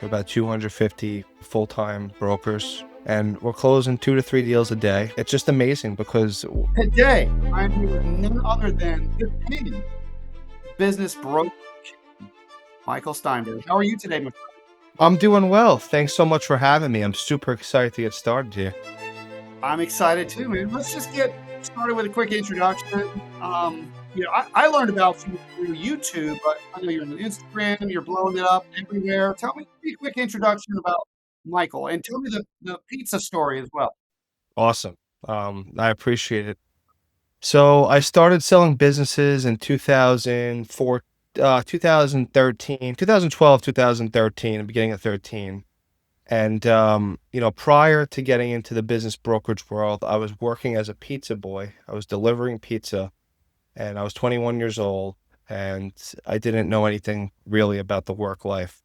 We're about 250 full-time brokers, and we're closing 2 to 3 deals a day. It's just amazing because Today, I'm here with none other than the king, business broker, Michael Steinberg. How are you today, my friend? I'm doing well. Thanks so much for having me. I'm super excited to get started here. I'm excited too, man. Let's just get started with a quick introduction. I learned about you through YouTube, but I know you're on Instagram, you're blowing it up everywhere. Tell me a quick introduction about Michael and tell me the pizza story as well. Awesome. I appreciate it. So I started selling businesses in 2004, 2013, 2012, 2013, the beginning of 13. And, prior to getting into the business brokerage world, I was working as a pizza boy. I was delivering pizza and I was 21 years old and I didn't know anything really about the work life.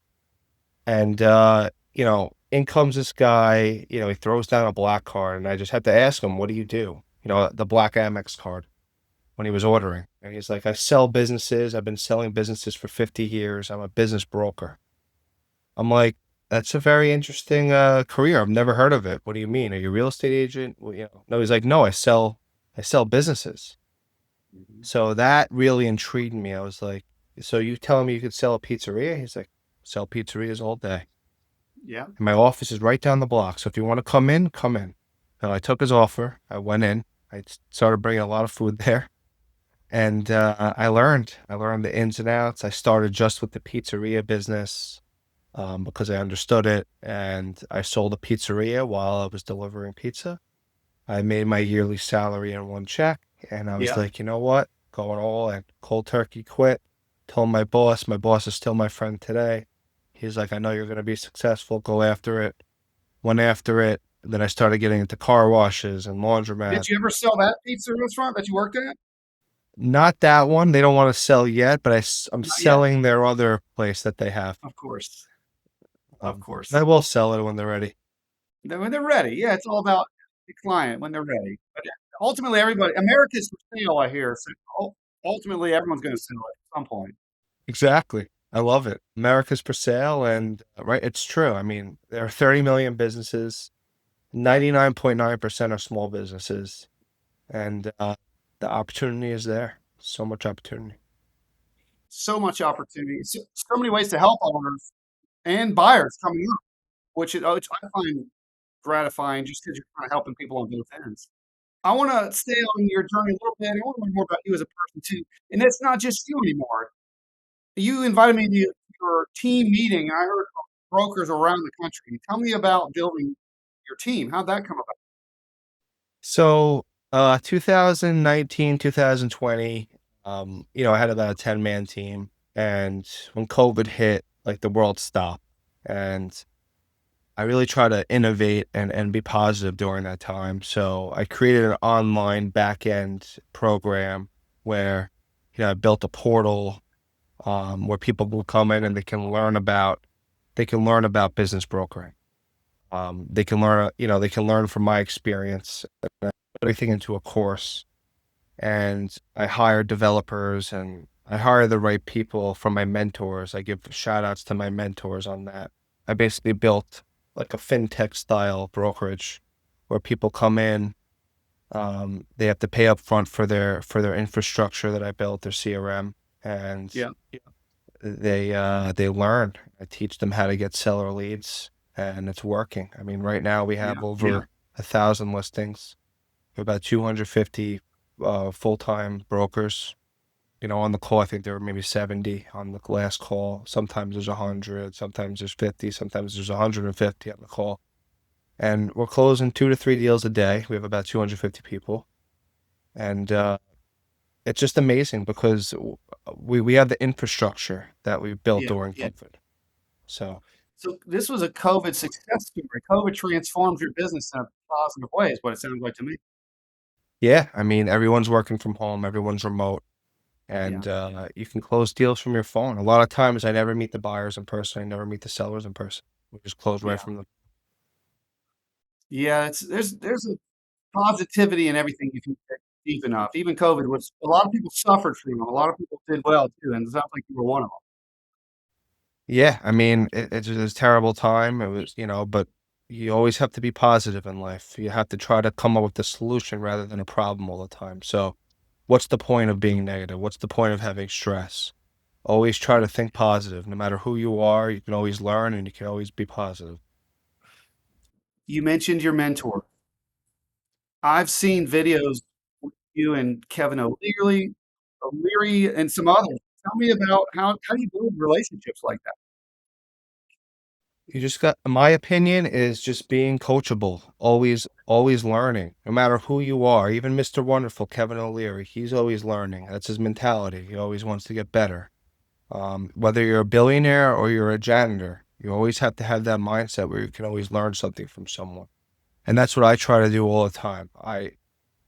And, in comes this guy, he throws down a black card and I just had to ask him, what do you do? The black Amex card when he was ordering. And he's like, I sell businesses. I've been selling businesses for 50 years. I'm a business broker. I'm like, that's a very interesting career. I've never heard of it. What do you mean? Are you a real estate agent? Well, no, he's like, no, I sell businesses. Mhm. So that really intrigued me. I was like, so you telling me you could sell a pizzeria? He's like, sell pizzerias all day. Yeah. And my office is right down the block. So if you want to come in, come in. So I took his offer. I went in. Started bringing a lot of food there. And I learned the ins and outs. I started just with the pizzeria business because I understood it. And I sold a pizzeria while I was delivering pizza. I made my yearly salary in one check. And I was Yeah. like, you know what? Going all in. Cold turkey quit. Told my boss is still my friend today. He's like, I know you're going to be successful. Go after it. Went after it. Then I started getting into car washes and Did laundromat. you ever sell that pizza restaurant that you worked at? Not that one. They don't want to sell yet, but I'm Not yet. selling their other place that they have. Of course. Of I course. will sell it when they're ready. When they're ready. Yeah, it's all about the client when they're ready. But ultimately, everybody, America's for sale, I hear. So ultimately, everyone's going to sell it at some point. Exactly. I love it. America's for sale, and right, it's true. I mean, there are 30 million businesses. 99.9% are small businesses, and the opportunity is there. So much opportunity. So much opportunity. So many ways to help owners and buyers coming up, which I find gratifying just because you're kind of helping people on both ends. I want to stay on your journey a little bit. I want to learn more about you as a person too. And it's not just you anymore. You invited me to your team meeting, and I heard from brokers around the country. Tell me about building your team. How'd that come about? So, 2019, 2020, I had about a 10-man team, and when COVID hit, like the world stopped, and I really try to innovate and be positive during that time. So I created an online back end program where, I built a portal where people will come in and they can learn about business brokering. They can learn from my experience, put everything into a course. And I hire developers and I hire the right people from my mentors. I give shout outs to my mentors on that. I basically built like a fintech style brokerage where people come in, they have to pay up front for their infrastructure that I built, their CRM, and Yeah, they learn. I teach them how to get seller leads, and it's working. I mean, right now we yeah, have yeah. over 1,000 listings, about 250 full-time brokers. On the call, I think there were maybe 70 on the last call. Sometimes there's 100, sometimes there's 50, sometimes there's 150 on the call. And we're closing 2 to 3 deals a day. We have about 250 people. And it's just amazing because we have the infrastructure that we built Yeah, during yeah. COVID. So, So this was a COVID success story. COVID transformed your business in a positive way, is what it sounds like to me. yeah, I mean, everyone's working from home, everyone's remote, Yeah, and you can close deals from your phone. A lot of times I never meet the buyers in person. I never meet the sellers in person. We just close right yeah, from the. yeah. It's there's a positivity in everything you can get deep enough. Even COVID was a lot of people suffered from them. A lot of people did well too, and it sounds like you were one of them. Yeah, I mean, it's a terrible time. It was, but you always have to be positive in life. You have to try to come up with a solution rather than a problem all the time. So, what's the point of being negative? What's the point of having stress? Always try to think positive. No matter who you are, you can always learn and you can always be positive. You mentioned your mentor. I've seen videos with you and Kevin O'Leary, and some others. Tell me about how do you build relationships like that? You just got my opinion is just being coachable, always learning, no matter who you are. Even Mr. Wonderful, Kevin O'Leary, he's always learning. That's his mentality. He always wants to get better. Whether you're a billionaire or you're a janitor, you always have to have that mindset where you can always learn something from someone. And that's what I try to do all the time. I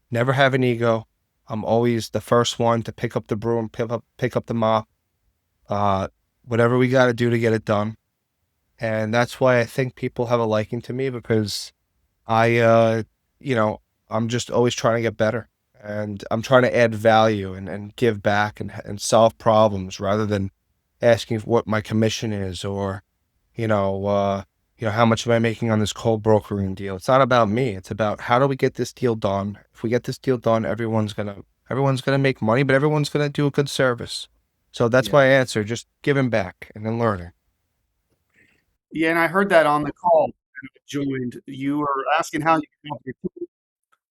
never have an ego. I'm always the first one to pick up the broom, pick up the mop, uh, whatever we got to do to get it done. And that's why I think people have a liking to me because I, you know, I'm just always trying to get better and I'm trying to add value and give back and solve problems rather than asking what my commission is or, you know, uh, how much am I making on this cold brokering deal? It's not about me. It's about how do we get this deal done? If we get this deal done, everyone's gonna make money, but everyone's gonna do a good service. So that's Yeah. my answer. Just giving back and then learning. Yeah, and I heard that on the call when I joined. You were asking how you can help your team,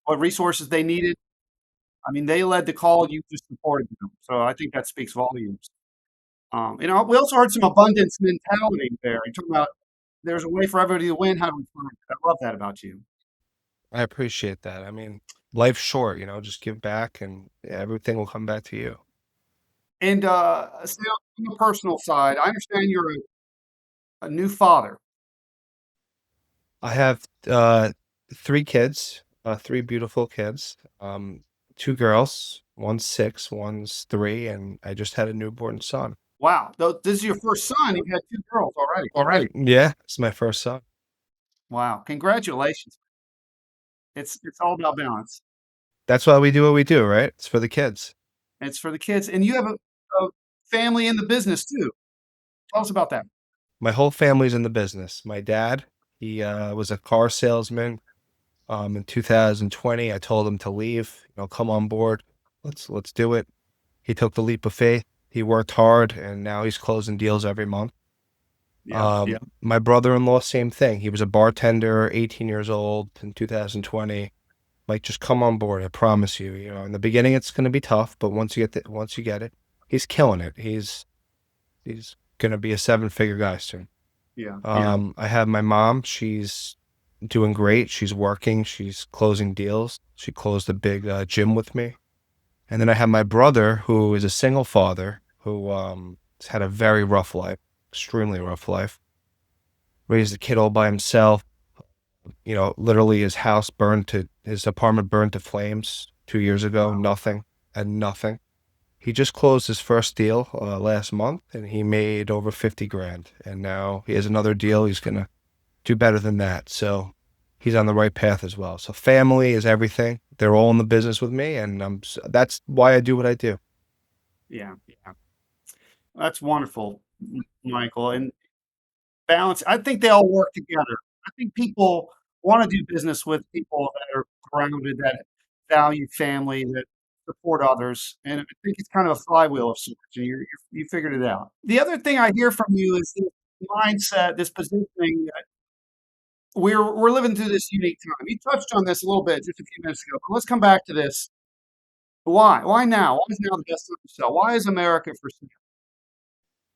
what resources they needed. I mean, they led the call, you just supported them. So I think that speaks volumes. We also heard some abundance mentality there. You talking about there's a way for everybody to win. How do we find it? I love that about you. I appreciate that. I mean, life's short, just give back and everything will come back to you. And stay on the personal side. I understand you're a new father. I have three kids, three beautiful kids. Two girls, one's 6, one's 3, and I just had a newborn son. Wow, though this is your first son. You've had two girls already. Already. Yeah, it's my first son. Wow, congratulations. It's all about balance. That's why we do what we do, right? It's for the kids. And it's for the kids, and you have a family in the business too. Tell us about that. My whole family's in the business. My dad, he was a car salesman. In 2020, I told him to leave, come on board. Let's do it. He took the leap of faith. He worked hard, and now he's closing deals every month. Yeah, yeah, My brother-in-law, same thing. He was a bartender, 18 years old in 2020. Like, just come on board. I promise you. In the beginning, it's going to be tough, but once you get it, he's killing it. He's going to be a seven-figure guy soon. yeah. I have my mom. She's doing great. She's working. She's closing deals. She closed a big gym with me. And then I have my brother, who is a single father, who has had a very rough life, extremely rough life. Raised a kid all by himself. Literally his apartment burned to flames 2 years ago. Wow. Nothing and nothing. He just closed his first deal last month, and he made over 50 grand. And now he has another deal. He's gonna do better than that. So he's on the right path as well. So family is everything. They're all in the business with me, and that's why I do what I do. Yeah, yeah. That's wonderful, Michael. And balance, I think they all work together. I think people want to do business with people that are grounded, that value family, that support others. And I think it's kind of a flywheel of sorts. And you figured it out. The other thing I hear from you is this mindset, this positioning. We're living through this unique time. You touched on this a little bit just a few minutes ago, but let's come back to this. Why? Why now? Why is now the best time to sell? Why is America for sale?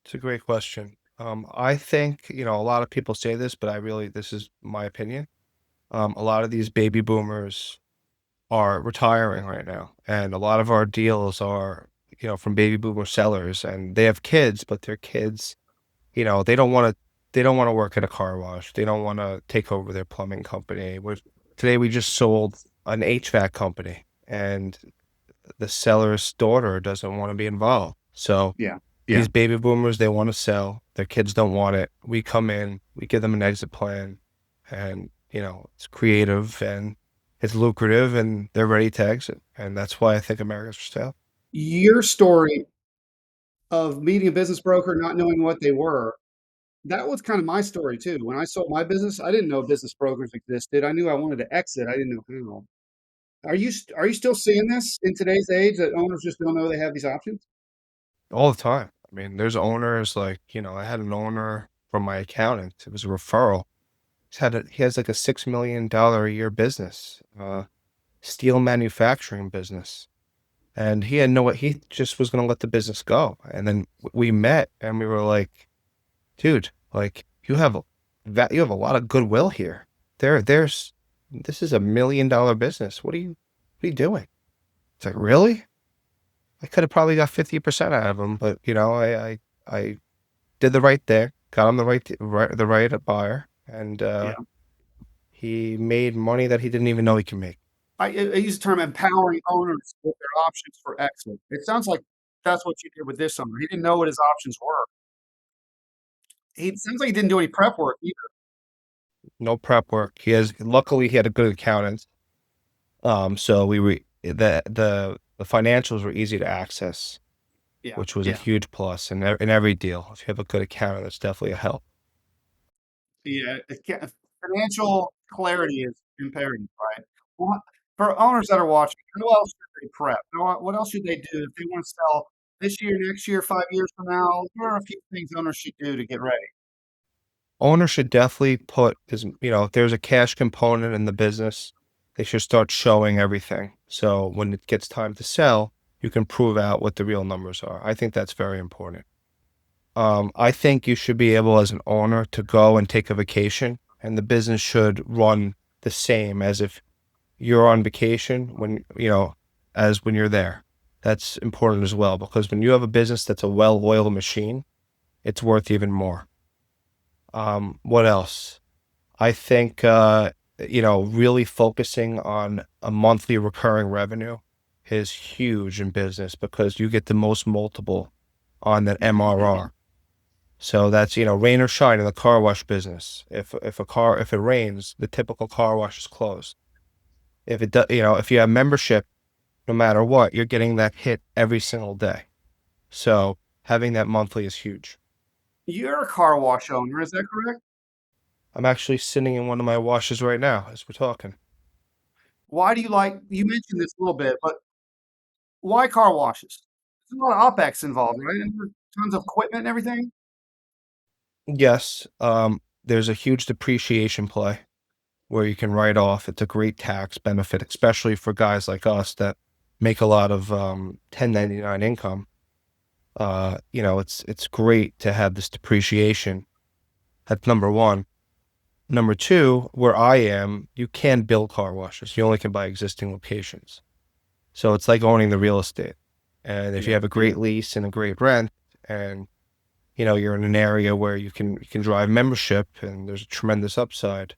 It's a great question. I think, a lot of people say this, but this is my opinion. A lot of these baby boomers are retiring right now, and a lot of our deals are, from baby boomer sellers, and they have kids, but their kids, they don't want to work at a car wash. They don't want to take over their plumbing company. Today we just sold an HVAC company, and the seller's daughter doesn't want to be involved. So Yeah. Yeah. these baby boomers, they want to sell. Their kids don't want it. We come in, we give them an exit plan, and it's creative and it's lucrative, and they're ready to exit. And that's why I think America's for sale. Your story of meeting a business broker, not knowing what they were. that was kind of my story too. When I sold my business, I didn't know business brokers existed. I knew I wanted to exit. I didn't know how. Are you still seeing this in today's age that owners just don't know they have these options? All the time. I mean, there's owners like, I had an owner from my accountant. It was a referral. He has like a $6 million a year business, steel manufacturing business. And he just was going to let the business go. And then we met and we were like, dude, like you have a lot of goodwill here. This is $1 million business. What are you doing? It's like, really? I could have probably got 50% out of him, but I did the right thing, got him the right buyer, and Yeah. he made money that he didn't even know he could make. I use the term empowering owners with their options for exit. It sounds like that's what you did with this owner. He didn't know what his options were. He sounds like he didn't do any prep work either. No prep work. Luckily he had a good accountant. So we were the financials were easy to access, Yeah, which was a yeah, huge plus in every deal. If you have a good accountant, that's definitely a help. yeah. Financial clarity is imperative, right? What, for owners that are watching, how else should they prep? What else should they do if they want to sell this year, next year, 5 years from now? What are a few things owners should do to get ready? Owner should definitely put his, if there's a cash component in the business, they should start showing everything. So when it gets time to sell, you can prove out what the real numbers are. I think that's very important. I think you should be able as an owner to go and take a vacation, and the business should run the same as if you're on vacation as when you're there. That's important as well, because when you have a business that's a well-oiled machine, it's worth even more. What else? I think, really focusing on a monthly recurring revenue is huge in business because you get the most multiple on that MRR. So that's, rain or shine in the car wash business. If it rains, the typical car wash is closed. If it does, if you have membership, no matter what, you're getting that hit every single day. So having that monthly is huge. You're a car wash owner, is that correct? I'm actually sitting in one of my washes right now as we're talking. Why do you like, you mentioned this a little bit, but why car washes? There's a lot of OpEx involved, right? And there tons of equipment and everything. Yes, there's a huge depreciation play where you can write off. It's a great tax benefit, especially for guys like us that make a lot of 1099 income. It's great to have this depreciation. That's number one. Number two, where I am, you can build car washes. You only can buy existing locations. So it's like owning the real estate. And if you Yeah, have a yeah. great lease and a great rent, and you're in an area where you can drive membership and there's a tremendous upside.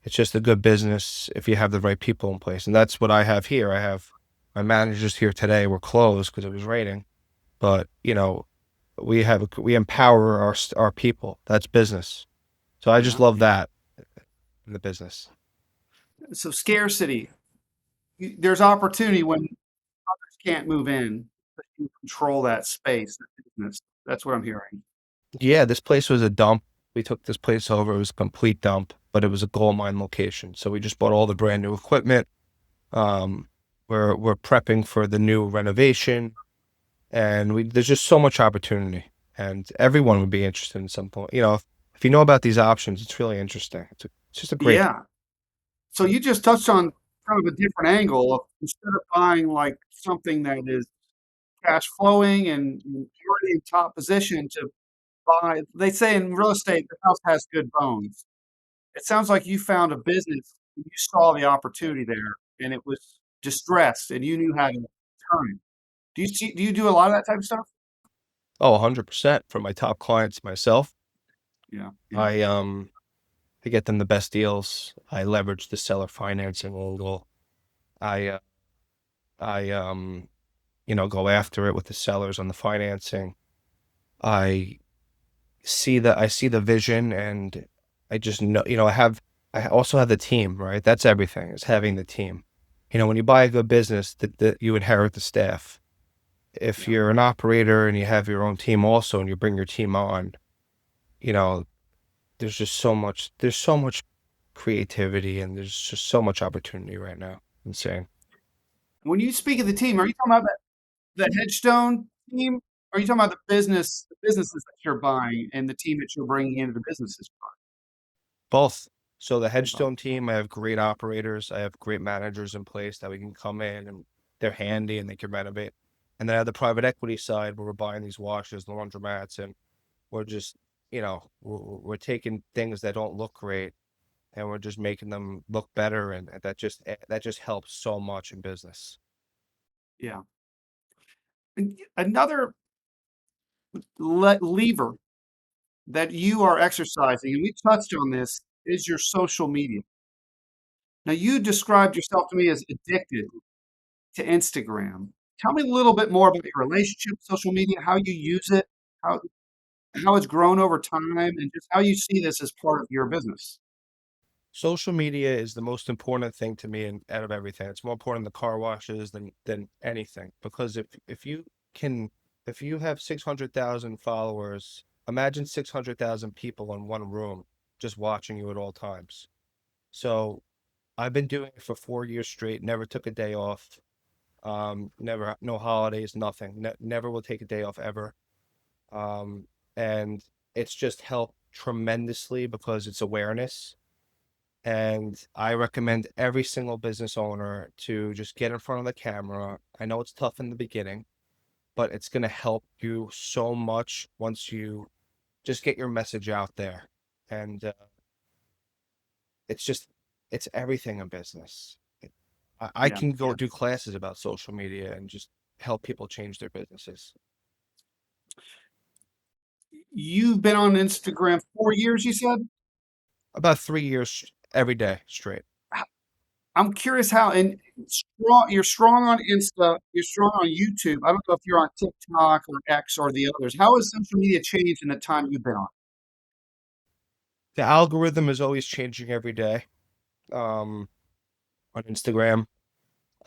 It's just a good business if you have the right people in place. And that's what I have here. I have my managers here today. We're closed because it was raining, but we empower our people. That's business. So I just Yeah, love yeah. that in the business. So scarcity, there's opportunity when others can't move in, but you control that space, that business. That's what I'm hearing. Yeah, this place was a dump. We took this place over. It was a complete dump, but it was a gold mine location. So we just bought all the brand new equipment. Um, we're prepping for the new renovation, and there's just so much opportunity, and everyone would be interested in some point. If you know about these options, it's really interesting. It's just a great. Yeah. So you just touched on kind of a different angle of instead of buying like something that is cash flowing and you're already in top position to buy, they say in real estate, the house has good bones. It sounds like you found a business, you saw the opportunity there and it was distressed and you knew how to turn it. Do you do a lot of that type of stuff? Oh, 100% for my top clients myself. Yeah, yeah, I get them the best deals. I leverage the seller financing angle. I uh, I go after it with the sellers on the financing. I I see the vision, and I just know, I also have the team, right? That's everything, is having the team. When you buy a good business, that you inherit the staff. If yeah. you're an operator and you have your own team also, and you bring your team on, there's so much creativity and there's just so much opportunity right now. Insane. When you speak of the team, are you talking about the Headstone team? Or are you talking about the businesses that you're buying and the team that you're bringing into the businesses? Both. So the You're buying? Headstone team, I have great operators. I have great managers in place that we can come in and they're handy and they can renovate. And then I have the private equity side where we're buying these washes, laundromats, and we're just, we're taking things that don't look great and we're just making them look better. And that just helps so much in business. Yeah. And another lever that you are exercising, and we touched on this, is your social media. Now, you described yourself to me as addicted to Instagram. Tell me a little bit more about your relationship with social media, how you use it, how it's grown over time, and just how you see this as part of your business. Social media is the most important thing to me and out of everything. It's more important than car washes than anything. Because if you can if you have 600,000 followers, imagine 600,000 people in one room just watching you at all times. So I've been doing it for 4 years straight, never took a day off. Never, no holidays, nothing. Never will take a day off ever. And it's just helped tremendously because it's awareness. And I recommend every single business owner to just get in front of the camera. I know it's tough in the beginning, but it's going to help you so much once you just get your message out there. And it's just, it's everything in business. I Yeah, can go yeah. do classes about social media and just help people change their businesses. You've been on Instagram 4 years, you said? About 3 years every day straight. I'm curious how, and you're strong on Insta, you're strong on YouTube. I don't know if you're on TikTok or X or the others. How has social media changed in the time you've been on? The algorithm is always changing every day on Instagram.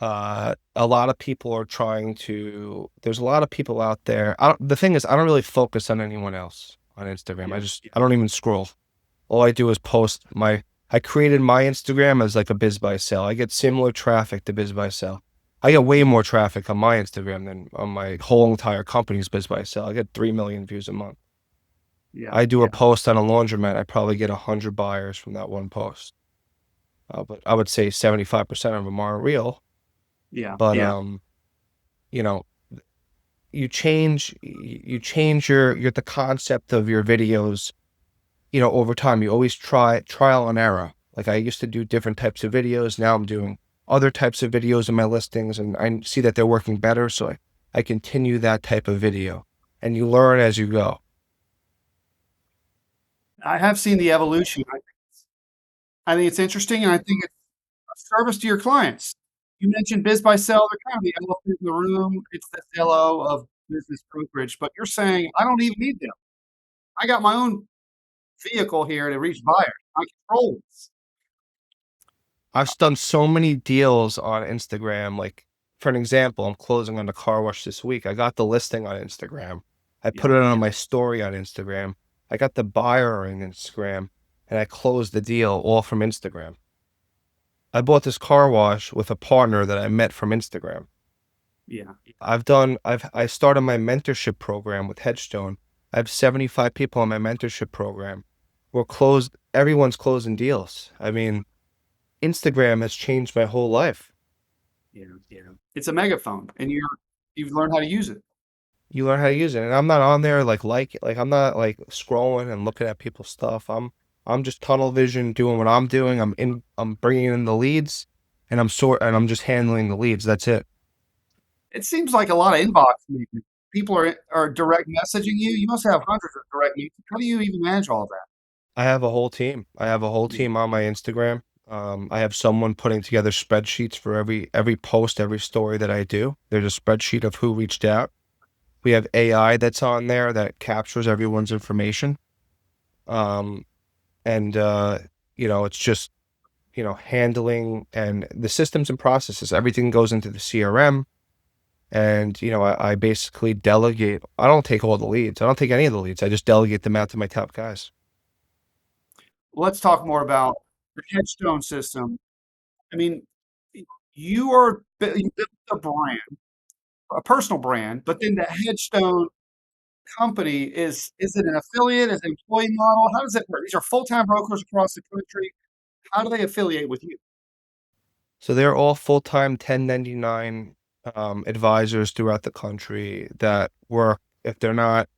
A lot of people are trying to, there's a lot of people out there. The thing is, I don't really focus on anyone else on Instagram. Yeah, I don't even scroll. All I do is I created my Instagram as like a biz buy sell. I get similar traffic to biz buy sell. I get way more traffic on my Instagram than on my whole entire company's biz buy sell. I get 3 million views a month. yeah, I do a yeah, post on a laundromat. I probably get 100 buyers from that one post. But I would say 75% of them aren't real. yeah, But, yeah. you know, you change the concept of your videos, over time. You always try trial and error. Like I used to do different types of videos. Now I'm doing other types of videos in my listings and I see that they're working better. So I continue that type of video and you learn as you go. I have seen the evolution. I think it's interesting, and I think it's a service to your clients. You mentioned biz by sell, they're kind of the elephant in the room. It's the Zillow of business brokerage, but you're saying I don't even need them. I got my own vehicle here to reach buyers. I control this. I've done so many deals on Instagram. Like for an example, I'm closing on the car wash this week. I got the listing on Instagram. I put Yeah, it on yeah, my story on Instagram. I got the buyer on Instagram and I closed the deal all from Instagram. I bought this car wash with a partner that I met from Instagram. yeah. I started my mentorship program with Headstone. I have 75 people on my mentorship program. Everyone's closing deals. I mean, Instagram has changed my whole life. Yeah, yeah. It's a megaphone, and you've learned how to use it. You learn how to use it. And I'm not on there I'm not like scrolling and looking at people's stuff. I'm just tunnel vision doing what I'm doing. I'm bringing in the leads and I'm just handling the leads. That's it. It seems like a lot of inbox movement. People are direct messaging you. You must have hundreds of direct meetings. How do you even manage all of that? I have a whole team. I have a whole Yeah, team on my Instagram. I have someone putting together spreadsheets for every post, every story that I do. There's a spreadsheet of who reached out. We have AI that's on there that captures everyone's information. Um, and it's just, handling and the systems and processes. Everything goes into the CRM. And, I basically delegate. I don't take all the leads. I don't take any of the leads. I just delegate them out to my top guys. let's talk more about the Headstone system. I mean, you are you built a brand, a personal brand, but then the Headstone company is it an affiliate? Is it an employee model? How does it work? These are full-time brokers across the country. How do they affiliate with you? So they're all full-time 1099 advisors throughout the country that work. If they're not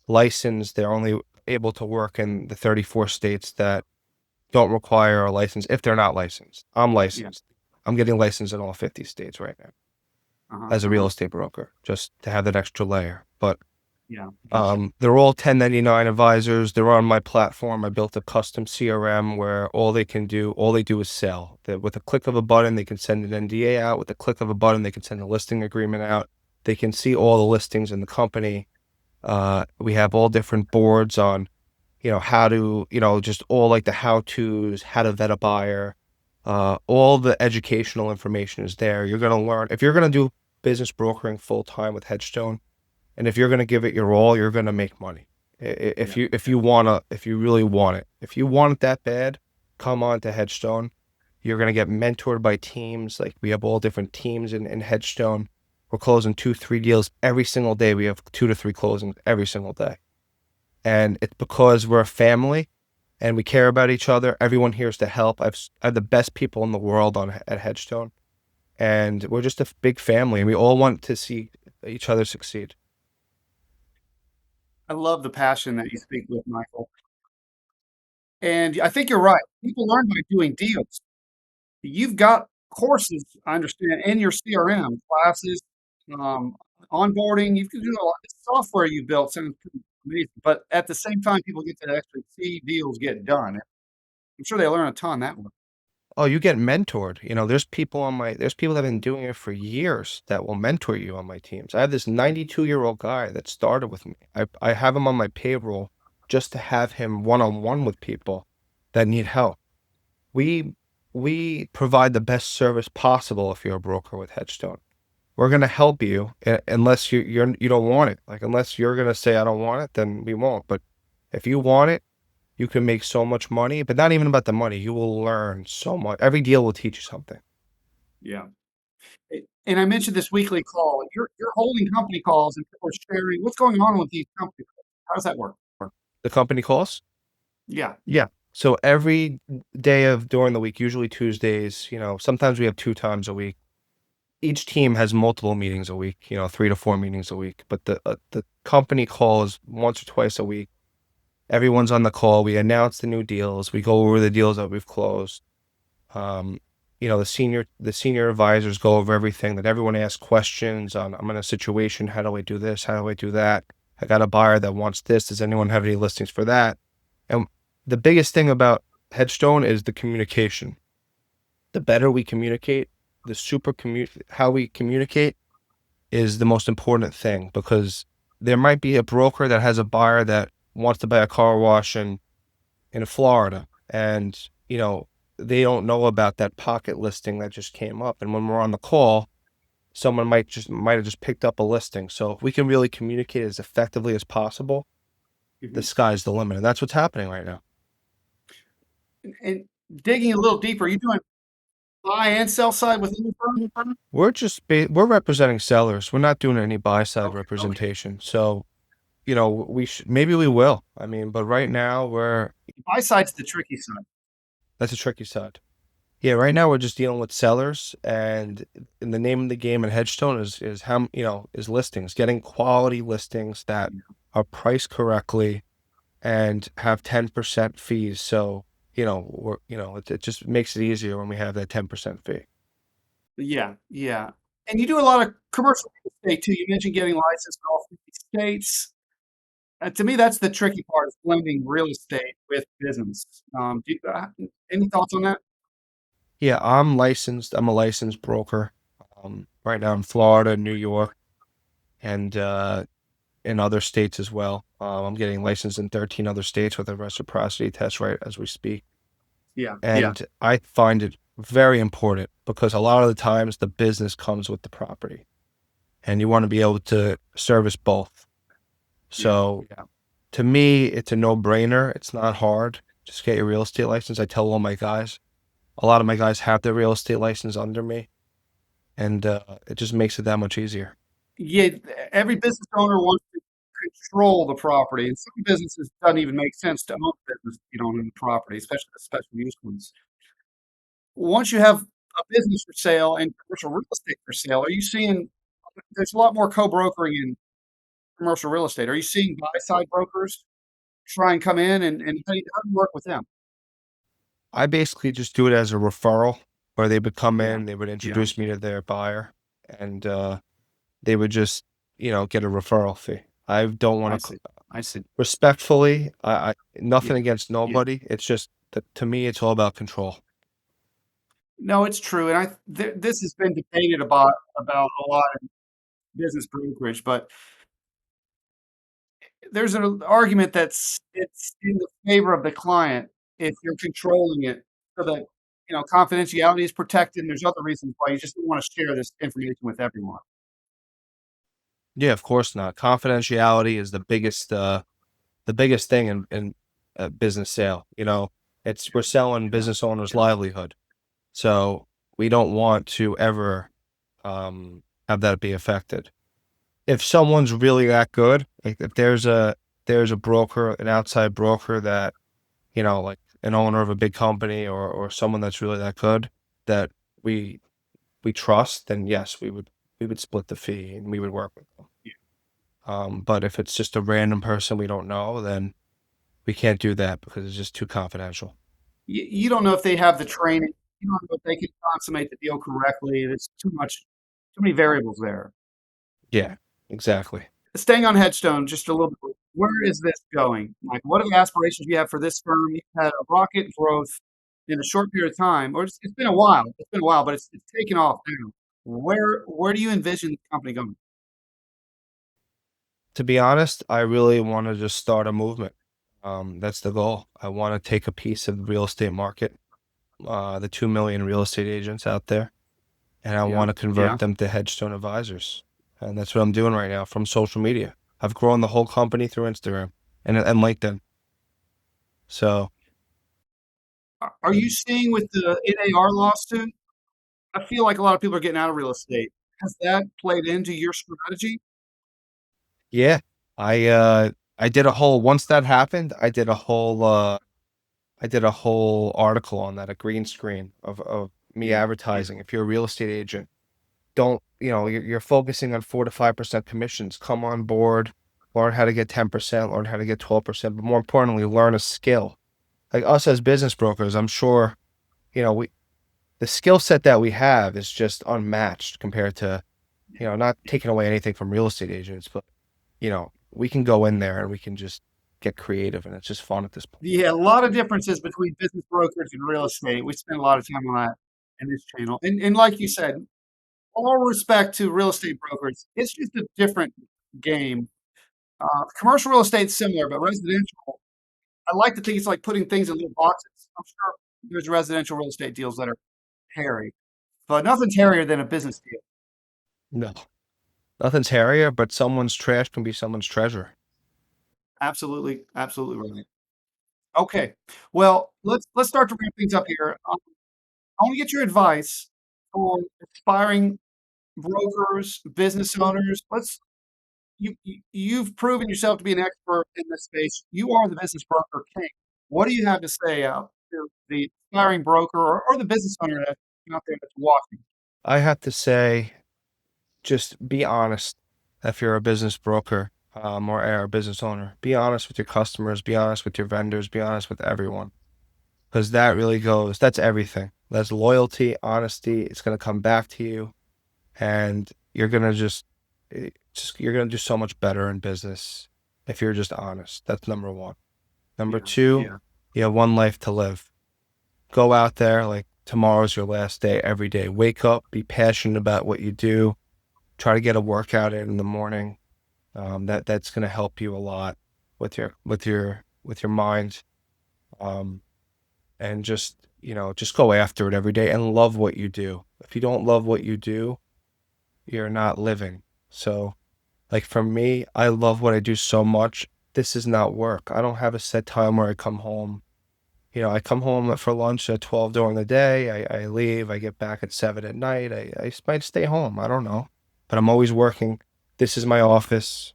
licensed, they're only able to work in the 34 states that don't require a license if they're not licensed. I'm Yeah. licensed. I'm getting licensed in all 50 states right now Uh-huh. as a real Uh-huh. estate broker, just to have that extra layer. But Yeah. they're all 1099 advisors. They're on my platform. I built a custom CRM where all they do is sell. With a click of a button, they can send an NDA out. With a click of a button, they can send a listing agreement out. They can see all the listings in the company. We have all different boards on, how to, just all like the how-tos, how to vet a buyer. All the educational information is there. You're going to learn if you're going to do business brokering full time with Headstone, and if you're going to give it your all, you're going to make money. Yeah. If you really want it, if you want it that bad, come on to Headstone. You're going to get mentored by teams. Like we have all different teams in Headstone. We're closing 2, 3 deals every single day. We have 2 to 3 closings every single day. And it's because we're a family and we care about each other. Everyone here is to help. I have the best people in the world at Headstone, and we're just a big family, and we all want to see each other succeed. I love the passion that you speak with, Michael. And I think you're right. People learn by doing deals. You've got courses, I understand, in your CRM, classes, um, onboarding. You can do a lot. The software you built sounds pretty amazing. But at the same time, people get to actually see deals get done. I'm sure they learn a ton that way. Oh, you get mentored. There's people that have been doing it for years that will mentor you on my teams. I have this 92-year-old guy that started with me. I have him on my payroll just to have him one-on-one with people that need help. We we provide the best service possible if you're a broker with Headstone. We're gonna help you unless you don't want it. Like unless you're gonna say I don't want it, then we won't. But if you want it, you can make so much money, but not even about the money. You will learn so much. Every deal will teach you something. Yeah. And I mentioned this weekly call. You're holding company calls and people are sharing what's going on with these company calls. How does that work? The company calls? Yeah. Yeah. So every day of during the week, usually Tuesdays, sometimes we have 2 times a week. Each team has multiple meetings a week, 3 to 4 meetings a week, but the company calls once or twice a week. Everyone's on the call. We announce the new deals. We go over the deals that we've closed. Um, the senior advisors go over everything that everyone asks questions on. I'm in a situation. How do I do this? How do I do that? I got a buyer that wants this. Does anyone have any listings for that? And the biggest thing about Headstone is the communication. The better we communicate, how we communicate is the most important thing because there might be a broker that has a buyer that wants to buy a car wash in Florida, and they don't know about that pocket listing that just came up. And when we're on the call, someone might have just picked up a listing. So if we can really communicate as effectively as possible, the Mhm. sky's the limit, and that's what's happening right now. And digging a little deeper, are you doing buy and sell side within your firm? We're representing sellers. We're not doing any buy side Okay. Okay. representation. So maybe we will. I mean, but right now Buy side's the tricky side. that's a tricky side. Yeah, right now we're just dealing with sellers, and in the name of the game in Hedgestone is how is listings, getting quality listings that are priced correctly and have 10% fees. So it just makes it easier when we have that 10% fee. Yeah, yeah. And you do a lot of commercial real estate too. You mentioned getting licensed in all 50 states. To me, that's the tricky part is blending real estate with business. Any thoughts on that? Yeah, I'm licensed. I'm a licensed broker. Right now in Florida, New York, and in other states as well. I'm getting licensed in 13 other states with a reciprocity test right as we speak. Yeah, yeah, And I find it very important because a lot of the times the business comes with the property and you want to be able to service both. yeah, So yeah. to me, it's a no brainer. It's not hard. Just get your real estate license. I tell all my guys. A lot of my guys have their real estate license under me, and it just makes it that much easier. Yeah, every business owner wants to control the property. In some businesses, it doesn't even make sense to own a business if you don't own the property, especially the special use ones. Once you have a business for sale and commercial real estate for sale, are you seeing there's a lot more co-brokering in commercial real estate. Are you seeing buy-side brokers try and come in and how do you work with them? I basically just do it as a referral, where they would come Yeah. in, they would Yeah. introduce me to their buyer, and they would just, get a referral fee. I don't I want to see. I see. respectfully. I Yeah. nothing against Yeah. nobody. It's just that to me, it's all about control. No, it's true, and this has been debated about a lot in business brokerage, but there's an argument that's it's in the favor of the client if you're controlling it so that, confidentiality is protected, and there's other reasons why you just don't wanna share this information with everyone. Yeah, of course not. Confidentiality is the biggest thing in a business sale. It's we're selling Yeah. business owners' Yeah. livelihood, so we don't want to ever have that be affected. If someone's really that good, like if there's a broker, an outside broker that, like an owner of a big company or someone that's really that good that we we trust, then yes, we would split the fee and we would work with them. But if it's just a random person we don't know, then we can't do that because it's just too confidential. You don't know if they have the training. You don't know if they can consummate the deal correctly. There's too many variables there. Yeah, exactly. Staying on Headstone just a little bit, where is this going? Like, what are the aspirations you have for this firm? You've had a rocket growth in a short period of time, or it's been a while. It's been a while, but it's taken off now. Where do you envision the company going? To be honest, I really want to just start a movement. That's the goal. I want to take a piece of the real estate market, the 2 million real estate agents out there, and I Yeah, want to convert yeah. them to Headstone advisors. And that's what I'm doing right now from social media. I've grown the whole company through Instagram and LinkedIn. So Are you seeing with the NAR lawsuit? I feel like a lot of people are getting out of real estate. Has that played into your strategy? yeah, I did a whole once that happened, I did a whole article on that, a green screen of me Yeah, yeah. advertising. If you're a real estate agent, don't, you're focusing on 4 to 5% commissions. Come on board, learn how to get 10%, learn how to get 12%, but more importantly, learn a skill. Like us as business brokers, I'm sure, we the skill set that we have is just unmatched compared to, not taking away anything from real estate agents, but we can go in there and we can just get creative and it's just fun at this point. Yeah, a lot of differences between business brokerage and real estate. We spend a lot of time on that in this channel. And like you said, all respect to real estate brokers, it's just a different game. Commercial real estate's similar, but residential, I like to think it's like putting things in little boxes. I'm sure there's residential real estate deals that are hairy, but nothing's hairier than a business deal. No, nothing's hairier, but someone's trash can be someone's treasure. Absolutely, absolutely right. Okay, well, let's start to wrap things up here. I want to get your advice on aspiring brokers, business owners. You've proven yourself to be an expert in this space. You are the business broker king. What do you have to say to the aspiring broker or the business owner that's out there that's watching? I have to say, just be honest. If you're a business broker, or a business owner, be honest with your customers, be honest with your vendors, be honest with everyone. Because that's everything. That's loyalty, honesty. It's going to come back to you. And you're going to you're going to do so much better in business if you're just honest. That's number one. Number Yeah, two, yeah, you have one life to live. Go out there like tomorrow's your last day every day. Wake up, be passionate about what you do. Try to get a workout in the morning. That's going to help you a lot with your mind. Um, and just go after it every day and love what you do. If you don't love what you do, you're not living. So, like for me, I love what I do so much. This is not work. I don't have a set time where I come home I come home for lunch at 12 during the day. I leave. I get back at 7 at night. I might stay home. I don't know, but I'm always working. This is my office.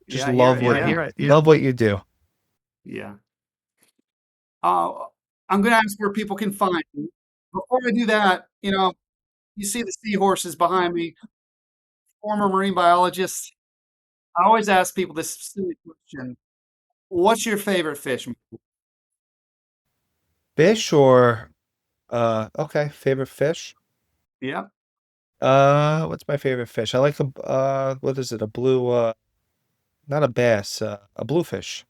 Just Yeah, yeah, love yeah, what yeah, you love what you do. yeah. Uh, I'm gonna ask where people can find you. Before I do that, you see the seahorses behind me, former marine biologist. I always ask people this silly question: what's your favorite fish? Fish or okay, favorite fish? Yeah, What's my favorite fish? I like what is it? A blue not a bass, a bluefish.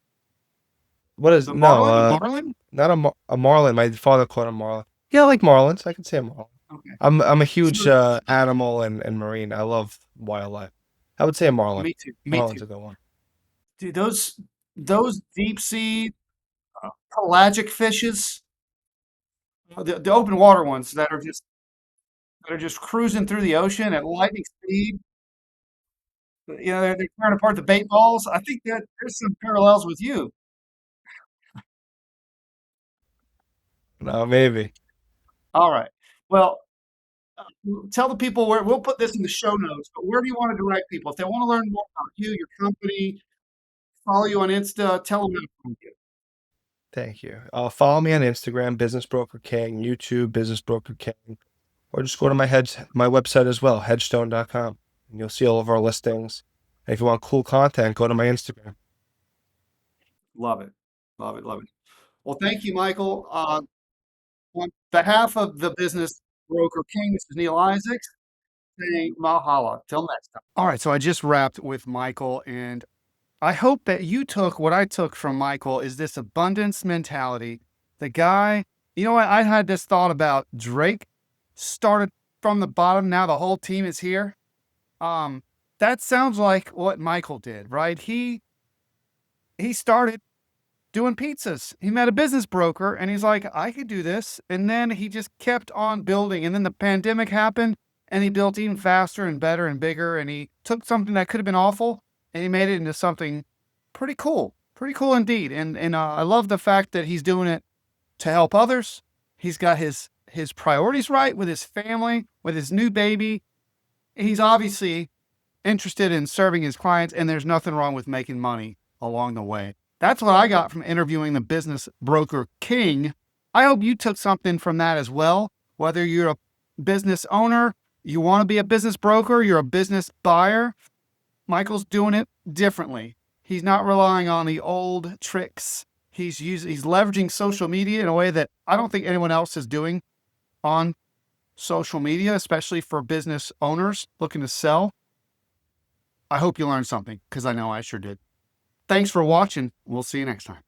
What is the no, marlin? marlin? Not a marlin. My father caught a marlin. Yeah, I like marlins. I can say a marlin. Okay. I'm a So huge animal and marine. I love wildlife. I would say a marlin. me too. Me Marlin's too. a good one. Dude, those deep sea pelagic fishes, the open water ones that are just cruising through the ocean at lightning speed. They're tearing apart the bait balls. I think that there's some parallels with you. No, maybe. All right. Well, tell the people where we'll put this in the show notes, but where do you want to direct people? If they want to learn more about you, your company, follow you on Insta, tell them how to find you. Thank you. Follow me on Instagram, Business Broker King, YouTube, Business Broker King, or just go to my website as well, headstone.com, and you'll see all of our listings. And if you want cool content, go to my Instagram. Love it. Love it. Love it. Well, thank you, Michael. On behalf of the Business Broker King, this is Neil Isaacs saying Mahala. Till next time. All right. So I just wrapped with Michael, and I hope that you took what I took from Michael is this abundance mentality. The guy, what? I had this thought about Drake started from the bottom. Now the whole team is here. Um, that sounds like what Michael did, right? He started doing pizzas. He met a business broker and he's like, I could do this. And then he just kept on building. And then the pandemic happened and he built even faster and better and bigger. And he took something that could have been awful and he made it into something pretty cool. Pretty cool indeed. And I love the fact that he's doing it to help others. He's got his priorities right with his family, with his new baby. He's obviously interested in serving his clients, and there's nothing wrong with making money along the way. That's what I got from interviewing the business broker king. I hope you took something from that as well. Whether you're a business owner, you want to be a business broker, you're a business buyer, Michael's doing it differently. He's not relying on the old tricks. He's leveraging social media in a way that I don't think anyone else is doing on social media, especially for business owners looking to sell. I hope you learned something because I know I sure did. Thanks for watching. We'll see you next time.